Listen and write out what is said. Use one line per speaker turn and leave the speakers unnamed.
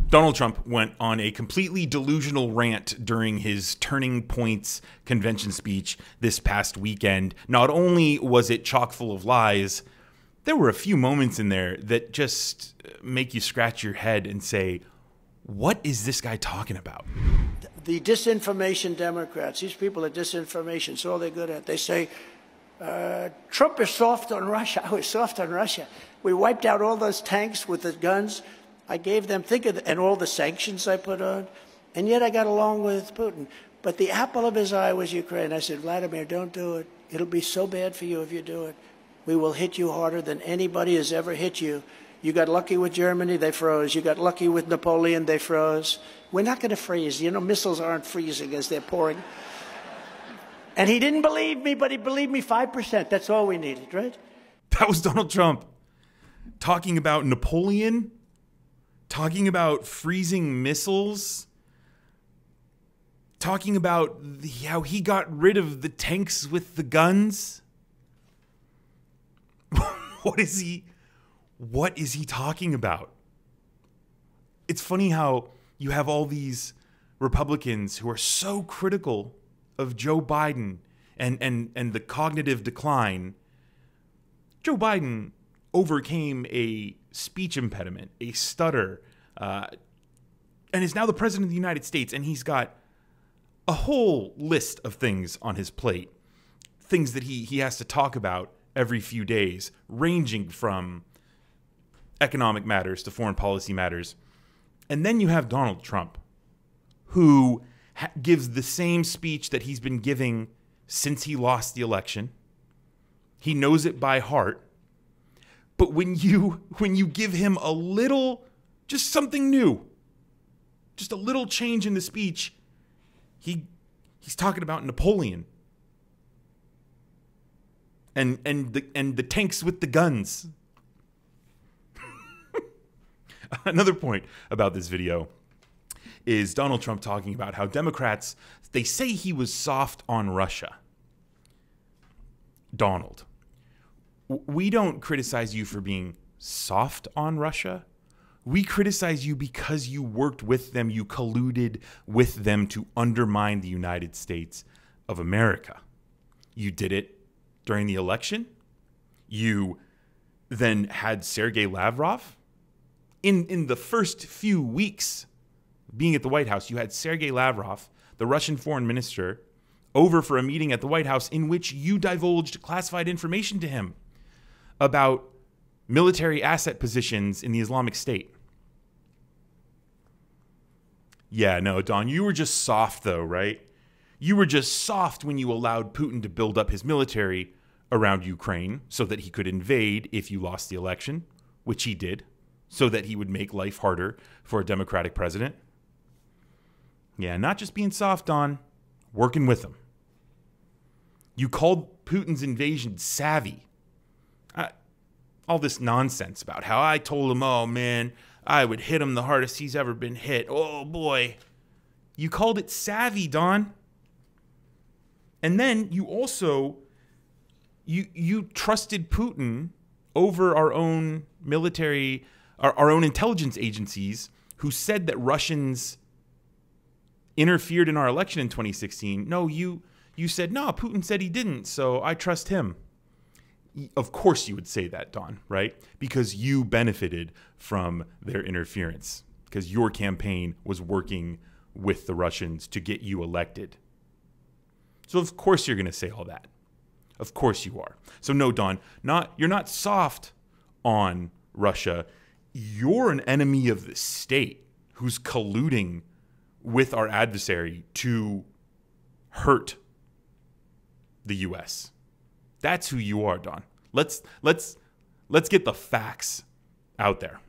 Donald Trump went on a completely delusional rant during his Turning Points convention speech this past weekend. Not only was it chock full of lies, there were a few moments in there that just make you scratch your head and say, what is this guy talking about?
The disinformation Democrats, these people are disinformation, it's all they're good at. They say, Trump is soft on Russia. I was soft on Russia. We wiped out all those tanks with the guns. I gave them, and all the sanctions I put on, and yet I got along with Putin. But the apple of his eye was Ukraine. I said, Vladimir, don't do it. It'll be so bad for you if you do it. We will hit you harder than anybody has ever hit you. You got lucky with Germany, they froze. You got lucky with Napoleon, they froze. We're not going to freeze. You know, missiles aren't freezing as they're pouring. And he didn't believe me, but he believed me 5%. That's all we needed, right?
That was Donald Trump talking about Napoleon, talking about freezing missiles, talking about how he got rid of the tanks with the guns. What is he talking about? It's funny how you have all these Republicans who are so critical of Joe Biden and the cognitive decline. Joe Biden overcame a speech impediment, a stutter, and is now the president of the United States, and he's got a whole list of things on his plate, things that he has to talk about every few days, ranging from economic matters to foreign policy matters. And then you have Donald Trump, who gives the same speech that he's been giving since he lost the election. He knows it by heart. But when you give him a little, just something new, just a little change in the speech, he's talking about Napoleon and the tanks with the guns. Another point about this video is Donald Trump talking about how Democrats, they say he was soft on Russia. Donald, we don't criticize you for being soft on Russia. We criticize you because you worked with them, you colluded with them to undermine the United States of America. You did it during the election. You then had Sergei Lavrov. In the first few weeks being at the White House, you had Sergei Lavrov, the Russian foreign minister, over for a meeting at the White House in which you divulged classified information to him about military asset positions in the Islamic State. Yeah, no, Don, you were just soft though, right? You were just soft when you allowed Putin to build up his military around Ukraine so that he could invade if you lost the election, which he did, so that he would make life harder for a Democratic president. Yeah, not just being soft, Don, working with him. You called Putin's invasion savvy. All this nonsense about how I told him, oh man, I would hit him the hardest he's ever been hit. Oh boy. You called it savvy, Don. And then you also, you trusted Putin over our own military, our own intelligence agencies who said that Russians interfered in our election in 2016. No, you said, no, Putin said he didn't, so I trust him. Of course you would say that, Don, right? Because you benefited from their interference, because your campaign was working with the Russians to get you elected. So of course you're going to say all that. Of course you are. So no, Don, you're not soft on Russia. You're an enemy of the state who's colluding with our adversary to hurt the U.S. That's who you are, Don. Let's get the facts out there.